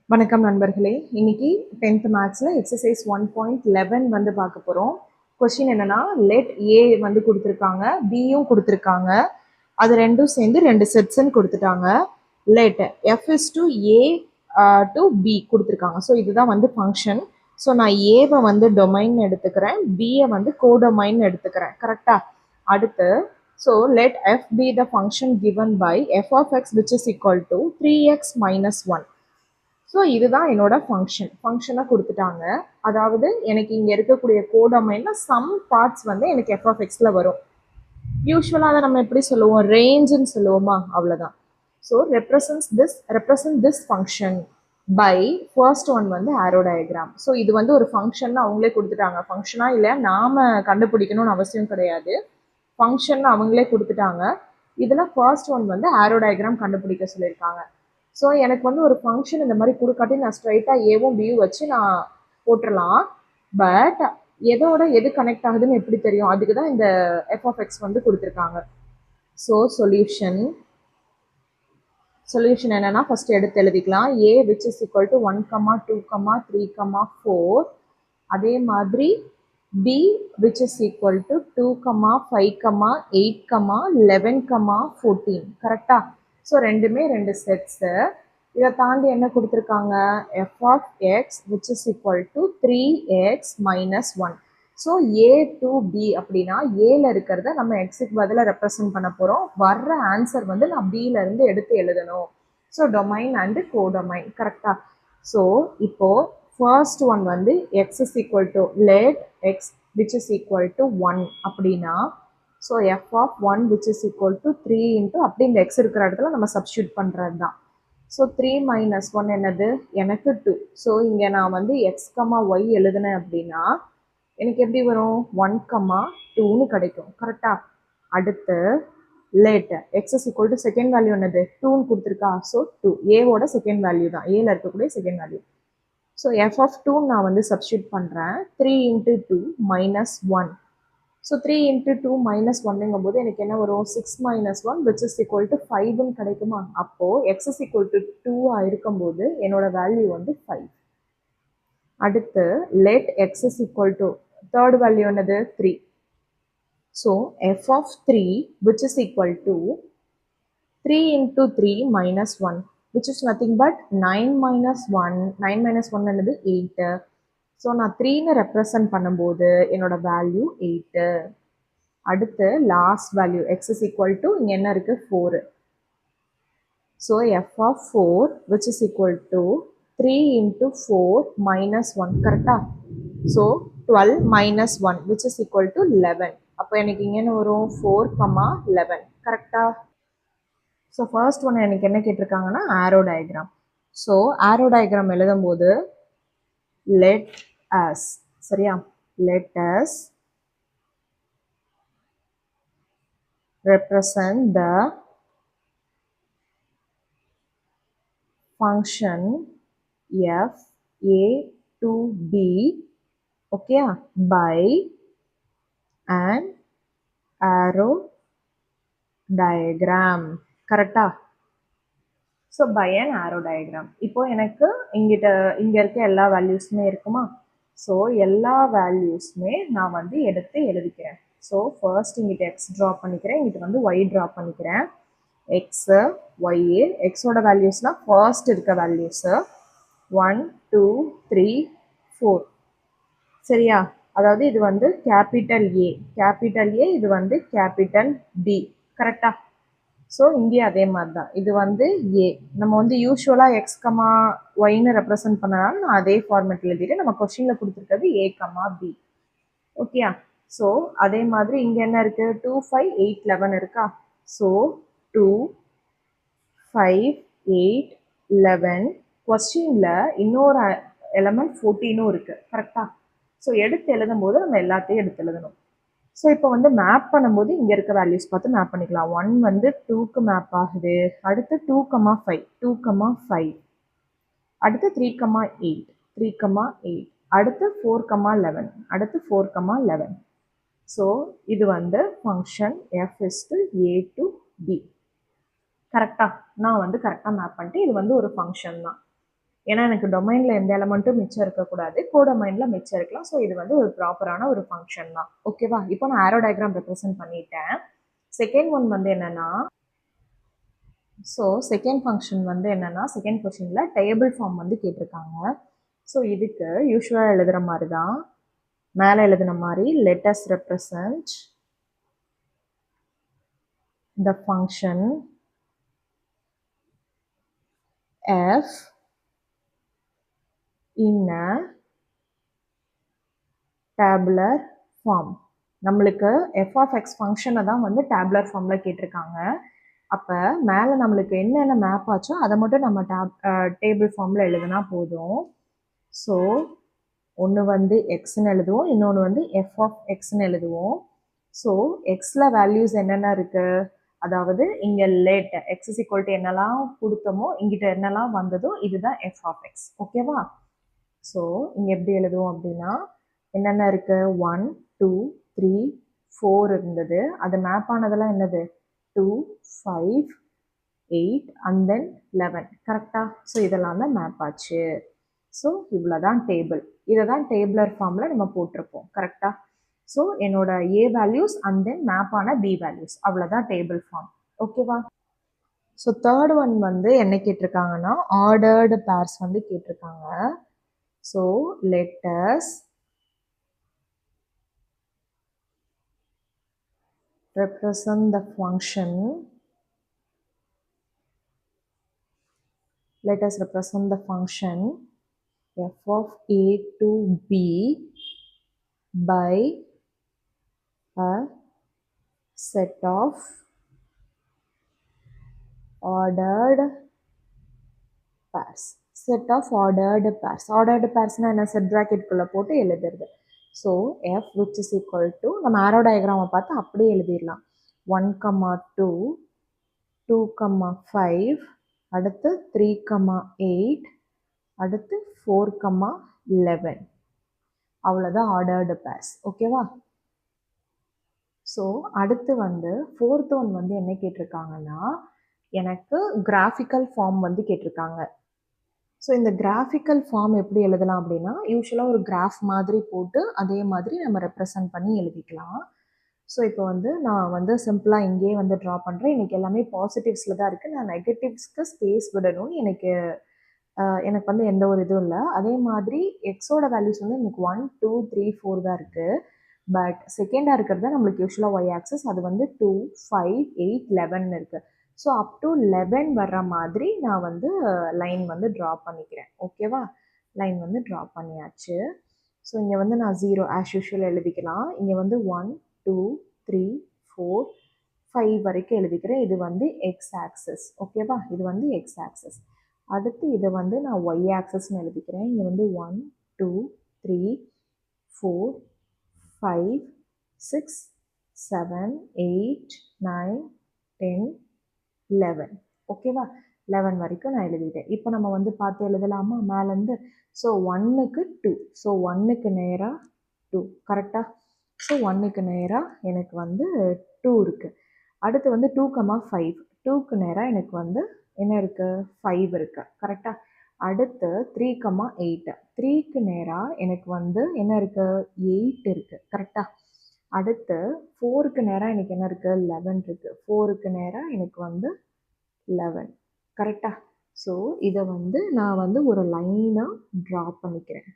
வணக்கம் நண்பர்களே. இன்னைக்கு 10th மேத்ஸில் எக்ஸசைஸ் 1.11 வந்து பார்க்க போகிறோம். கொஸ்டின் என்னன்னா, லெட் ஏ வந்து கொடுத்துருக்காங்க, பியும் கொடுத்துருக்காங்க. அது ரெண்டும் சேர்ந்து 2 செட்ஸ்ன்னு கொடுத்துட்டாங்க. Let f is to A to B கொடுத்துருக்காங்க. ஸோ இதுதான் வந்து ஃபங்க்ஷன். ஸோ நான் ஏவை வந்து டொமைன் எடுத்துக்கிறேன், பியை வந்து கோடொமைன் எடுத்துக்கிறேன். கரெக்டாக? அடுத்து so let f be the function given by f of x which is equal to 3x minus 1. So இதுதான் என்னோட ஃபங்க்ஷனை கொடுத்துட்டாங்க. அதாவது எனக்கு இங்கே இருக்கக்கூடிய கோடொமைனில் சம் பார்ட்ஸ் வந்து எனக்கு எஃப் ஆஃப் எக்ஸில் வரும். யூஸ்வலாக அதை நம்ம எப்படி சொல்லுவோம், ரேஞ்சுன்னு சொல்லுவோமா, அவ்வளோதான். So represent this function by first one வந்து ஆரோ டயக்ராம். ஸோ இது வந்து ஒரு ஃபங்க்ஷன் அவங்களே கொடுத்துட்டாங்க. ஃபங்க்ஷனாக இல்லை நாம் கண்டுபிடிக்கணும்னு அவசியம் கிடையாது, ஃபங்க்ஷன் அவங்களே கொடுத்துட்டாங்க. இதில் ஃபர்ஸ்ட் ஒன் வந்து ஆரோ டயக்ராம் கண்டுபிடிக்க சொல்லியிருக்காங்க. ஸோ எனக்கு வந்து ஒரு ஃபங்க்ஷன் இந்த மாதிரி கொடுக்காட்டி நான் ஸ்ட்ரைட்டாக ஏவும் பியும் வச்சு நான் போட்டுடலாம். பட் எது கனெக்ட் ஆகுதுன்னு எப்படி தெரியும்? அதுக்கு தான் இந்த எஃப் ஆஃப் எக்ஸ் வந்து கொடுத்துருக்காங்க. ஸோ சொல்யூஷன் என்னென்னா, ஃபஸ்ட்டு எடுத்து எழுதிக்கலாம். A which is equal to 1, 2, 3, 4. அதே மாதிரி B which is equal to 2, 5, 8, 11, 14. கரெக்டாக? ஸோ ரெண்டுமே 2 செட்ஸு. இதை தாண்டி என்ன கொடுத்துருக்காங்க, f of x which is equal to 3x minus 1. So A to B அப்படின்னா ஏல இருக்கிறத நம்ம எக்ஸுக்கு பதிலாக ரெப்ரசன்ட் பண்ண போகிறோம். வர்ற ஆன்சர் வந்து நான் பியிலேருந்து எடுத்து எழுதணும். So domain and codomain. கரெக்டாக? ஸோ இப்போது ஃபர்ஸ்ட் ஒன் வந்து x is equal to let x which is equal to 1 அப்படின்னா, so f of 1 which is equal to 3 into அப்படி இந்த எக்ஸ் இருக்கிற இடத்துல நம்ம சப்ஸ்டியூட் பண்ணுறது தான். ஸோ 3 minus 1 என்னது, எனக்கு 2. ஸோ இங்கே நான் வந்து எக்ஸ் கமா ஒய் எழுதுனேன் அப்படின்னா எனக்கு எப்படி வரும், 1, 2ன்னு கிடைக்கும். கரெக்டாக? அடுத்து let x is equal to second value என்னது, 2ன்னு கொடுத்துருக்கா. ஸோ 2 ஏவோட செகண்ட் வேல்யூ தான், ஏல இருக்கக்கூடிய second value. So f of 2 நான் வந்து சப்ஸ்டியூட் பண்ணுறேன். 3 into 2 minus 1. So 3 into 2 minus 1ங்கும் போது எனக்கு என்ன வரும், 6 minus 1 which is equal to 5ன்னு கிடைக்குமா? அப்போது எக்ஸ் இஸ் ஈக்குவல் டு 2 இருக்கும்போது என்னோட வேல்யூ வந்து 5. அடுத்து let x is equal to third value என்னது, 3. So f of 3 which is equal to 3 into 3 minus 1 which is nothing but 9 minus 1. 9 minus 1 என்னது 8. So நான் 3ன்னு represent பண்ணும்போது என்னோட வேல்யூ 8. அடுத்து last value x is equal to இங்கே என்ன இருக்குது, 4. So f of 4 which is equal to 3 into 4 minus 1. கரெக்டாக? So 12 minus 1 which is equal to 11. அப்போ எனக்கு இங்கே என்ன வரும், 4, 11. கரெக்டாக? ஸோ ஃபர்ஸ்ட் ஒன்று எனக்கு என்ன கேட்டிருக்காங்கன்னா arrow diagram. So arrow diagram எழுதும் போது let us, சரியா, let us represent the function f a to b, okay, by an arrow diagram. கரெக்டா? So by an arrow diagram. இப்போ எனக்கு இங்கே இருக்க எல்லா வேல்யூஸுமே இருக்குமா? ஸோ எல்லா வேல்யூஸுமே நான் வந்து எடுத்து எழுதிக்கிறேன். ஸோ ஃபர்ஸ்ட் இங்கிட்ட எக்ஸ் ட்ரா பண்ணிக்கிறேன், இங்கிட்ட வந்து ஒய் ட்ரா பண்ணிக்கிறேன். எக்ஸு ஒய்யு, எக்ஸோட வேல்யூஸ்னால் ஃபர்ஸ்ட் இருக்க வேல்யூஸு 1, 2, 3, 4. சரியா? அதாவது இது வந்து கேபிட்டல் ஏ, இது வந்து கேபிட்டல் பி. கரெக்டா? ஸோ இங்கே அதே மாதிரி தான், இது வந்து ஏ. நம்ம வந்து யூஸ்வலாக எக்ஸ் கமா ஒய்ன்னு ரெப்ரசன்ட் பண்ணனால நான் அதே ஃபார்மேட் எழுதிட்டு நம்ம கொஸ்டினில் கொடுத்துருக்கிறது ஏ கமா பி. ஓகேயா? ஸோ அதே மாதிரி இங்கே என்ன இருக்குது, 2, 5, 8, 11 இருக்கா? ஸோ 2, 5, 8, 11. கொஸ்டினில் இன்னொரு எலமெண்ட் 14ம் இருக்குது. கரெக்டாக? ஸோ எடுத்து எழுதும் போது நம்ம எல்லாத்தையும் எடுத்து எழுதணும். ஸோ இப்போ வந்து மேப் பண்ணும்போது இங்கே இருக்க வேல்யூஸ் பார்த்து மேப் பண்ணிக்கலாம். 1 வந்து 2க்கு மேப் ஆகுது. அடுத்து 2, 5, 2, 5. அடுத்து 3, 8, 3, 8. அடுத்து 4, 11. அடுத்து 4, 11. ஸோ இது வந்து function F is to A to B. கரெக்டாக? நான் வந்து கரெக்டாக மேப் பண்ணிட்டு இது வந்து ஒரு ஃபங்க்ஷன் தான். ஏன்னா எனக்கு டொமைனில் எந்த எலமெண்ட்டும் மிச்சம் இருக்கக்கூடாது, கோடொமைனில் மிச்சம் இருக்கலாம். ஸோ இது வந்து ஒரு ப்ராப்பரான ஒரு ஃபங்க்ஷன் தான். ஓகேவா? இப்போ நான் ஆரோ டயக்ராம் ரெப்ரசென்ட் பண்ணிட்டேன். செகண்ட் ஒன் வந்து என்னன்னா, ஸோ செகண்ட் ஃபங்க்ஷன் வந்து என்னன்னா, செகண்ட் கொஸ்டினில் டேபிள் ஃபார்ம் வந்து கேட்டிருக்காங்க. ஸோ இதுக்கு யூஸ்வலாக எழுதுகிற மாதிரி தான், மேலே எழுதுன மாதிரி let us represent the function f in a tabular form. நம்மளுக்கு f of x ஃபங்க்ஷனை தான் வந்து டேபுலர் ஃபார்மில் கேட்டிருக்காங்க. அப்போ மேலே நம்மளுக்கு என்னென்ன மேப் ஆச்சோ அதை மட்டும் நம்ம டேபிள் ஃபார்மில் எழுதுனா போதும். ஸோ ஒன்று வந்து எக்ஸ்ன்னு எழுதுவோம், இன்னொன்று வந்து எஃப் ஆஃப் எக்ஸ்ன்னு எழுதுவோம். ஸோ எக்ஸில் வேல்யூஸ் என்னென்ன இருக்குது, அதாவது இங்கே let x is equal to என்னெல்லாம் கொடுத்தோமோ இங்கிட்ட என்னெல்லாம் வந்ததோ இதுதான் எஃப் ஆஃப் எக்ஸ். ஓகேவா? ஸோ இங்கே எப்படி எழுதுவோம் அப்படின்னா, என்னென்ன இருக்குது, 1 2 3 4 இருந்தது. அது மேப் ஆனதெல்லாம் என்னது, 2 5 8 அண்ட் தென் 11. கரெக்டாக? ஸோ இதெல்லாம் தான் மேப் ஆச்சு. ஸோ இவ்வளோ தான் டேபிள். இதை தான் டேபிளர் ஃபார்மில் நம்ம போட்டிருப்போம். கரெக்டாக? ஸோ என்னோட ஏ வேல்யூஸ் அண்ட் தென் மேப் ஆன பி வேல்யூஸ், அவ்வளோதான் டேபிள் ஃபார்ம். ஓகேவா? ஸோ தேர்ட் ஒன் வந்து என்ன கேட்டிருக்காங்கன்னா, ஆர்டர்டு பேர்ஸ் வந்து கேட்டிருக்காங்க. So let us represent the function, let us represent the function f of a to b by a set of ordered pairs. Set of ordered pairs. Ordered pairs na enna, set bracket குள்ள போட்டு எழுதுறது. So f which is equal to, நம்ம arrow diagram பார்த்து அப்படியே எழுதிடலாம். 1, 2, 2, 5, அடுத்து 3, 8, அடுத்து 4, 11. அவ்வளோதான் ஆர்டர்டு பேர்ஸ். ஓகேவா? ஸோ அடுத்து வந்து ஃபோர்த் ஒன் வந்து என்ன கேட்டிருக்காங்கன்னா, எனக்கு கிராஃபிக்கல் ஃபார்ம் வந்து கேட்டிருக்காங்க. ஸோ இந்த கிராஃபிக்கல் ஃபார்ம் எப்படி எழுதலாம் அப்படின்னா, யூஸ்வலாக ஒரு கிராஃப் மாதிரி போட்டு அதே மாதிரி நம்ம ரெப்ரசன்ட் பண்ணி எழுதிக்கலாம். ஸோ இப்போ வந்து நான் வந்து சிம்பிளாக இங்கேயே வந்து ட்ரா பண்ணுறேன். எனக்கு எல்லாமே பாசிட்டிவ்ஸில் தான் இருக்குது. நான் நெகட்டிவ்ஸ்க்கு ஸ்பேஸ் விடணும்னு எனக்கு வந்து எந்த ஒரு இதுவும் இல்லை. அதே மாதிரி எக்ஸோட வேல்யூஸ் வந்து எனக்கு 1 2 3 4 தான் இருக்குது. பட் செகண்டாக இருக்கிறது நம்மளுக்கு யூஸ்வலாக ஒய் ஆக்சஸ், அது வந்து 2 5 8 11 இருக்குது. ஸோ அப் டு 11 வர்ற மாதிரி நான் வந்து லைன் வந்து ட்ரா பண்ணிக்கிறேன். ஓகேவா? லைன் வந்து ட்ரா பண்ணியாச்சு. ஸோ இங்கே வந்து நான் 0 ஆஸ் யூஷுவல் எழுதிக்கலாம். இங்கே வந்து 1 2 3 4 5 வரைக்கும் எழுதிக்கிறேன். இது வந்து எக்ஸ் ஆக்சஸ். ஓகேவா? இது வந்து எக்ஸ் ஆக்சஸ். அடுத்து இதை வந்து நான் ஒய் ஆக்சஸ்ன்னு எழுதிக்கிறேன். இங்கே வந்து 1 2 3 4 5 6 7 8 9 10 11. ஓகேவா? 11 வரைக்கும் நான் எழுதிட்டேன். இப்போ நம்ம வந்து பார்த்து எழுதலாமா மேலேருந்து? ஸோ 1க்கு 2, ஸோ 1க்கு நேராக 2. கரெக்டாக? ஸோ 1க்கு நேராக எனக்கு வந்து 2 இருக்குது. அடுத்து வந்து 2, 5, 2க்கு நேராக எனக்கு வந்து என்ன இருக்குது, 5 இருக்குது. கரெக்டாக? அடுத்து 3, 8, 3க்கு நேராக எனக்கு வந்து என்ன இருக்குது, 8 இருக்குது. கரெக்டாக? அடுத்து 4க்கு நேராக எனக்கு என்ன இருக்குது, 11 இருக்குது. 4க்கு நேராக எனக்கு வந்து 11. கரெக்டாக? ஸோ இதை வந்து நான் வந்து ஒரு லைனாக ட்ரா பண்ணிக்கிறேன்.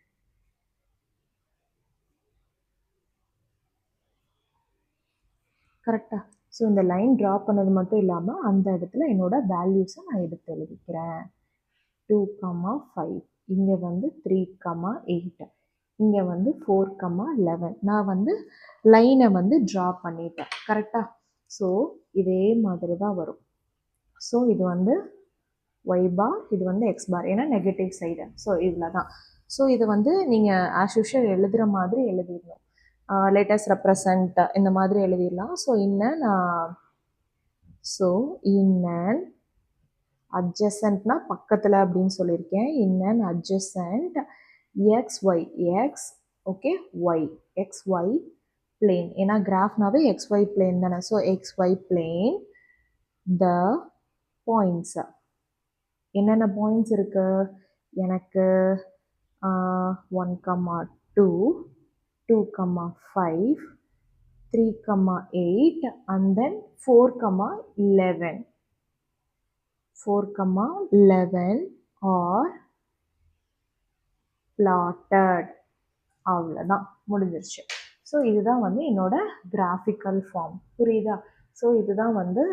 கரெக்டாக? ஸோ இந்த லைன் ட்ரா பண்ணது மட்டும் இல்லாமல் அந்த இடத்துல என்னோட வேல்யூஸை நான் எடுத்து எழுதிக்கிறேன். 2, 5, இங்கே வந்து 3, 8, இங்கே வந்து 4, 11. நான் வந்து லைனை வந்து ட்ரா பண்ணிட்டேன். கரெக்டாக? ஸோ இதே மாதிரி தான் வரும். ஸோ இது வந்து ஒய் பார், இது வந்து எக்ஸ் பார், ஏன்னா நெகட்டிவ் சைடு. ஸோ இவ்வளோ தான். ஸோ இது வந்து நீங்கள் ஆஸ் யூஷுவல் எழுதுகிற மாதிரி எழுதிடணும். லேட்டஸ்ட் ரெப்ரசன்ட் இந்த மாதிரி எழுதிடலாம். ஸோ இன்னன் அட்ஜசன்ட்னா பக்கத்தில் அப்படின்னு சொல்லியிருக்கேன். இன்னன் adjacent X Y, X okay Y, X Y plane, ஏன்னா கிராஃப்னாவே எக்ஸ் ஒய் பிளேன் தானே. So X Y plane the points, என்னென்ன பாயிண்ட்ஸ் இருக்குது, எனக்கு 1,2, 2,5, 3,8 and then 4,11. 4,11 are plotted. அவ்வளோதான், முடிஞ்சிருச்சு. ஸோ இதுதான் வந்து என்னோட கிராஃபிக்கல் ஃபார்ம். புரியுதா? ஸோ இதுதான் வந்து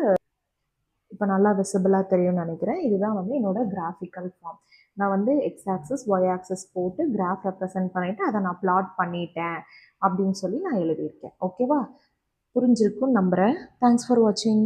இப்போ நல்லா விசிபிளாக தெரியும்னு நினைக்கிறேன். இதுதான் வந்து என்னோட கிராஃபிக்கல் ஃபார்ம். நான் வந்து எக்ஸ் ஆக்சஸ் ஒய் ஆக்சஸ் போட்டு கிராஃப் ரெப்ரசன்ட் பண்ணிவிட்டு அதை நான் பிளாட் பண்ணிட்டேன் அப்படின்னு சொல்லி நான் எழுதியிருக்கேன். ஓகேவா? புரிஞ்சிருக்குன்னு நம்புகிறேன். தேங்க்ஸ் ஃபார் வாட்சிங்.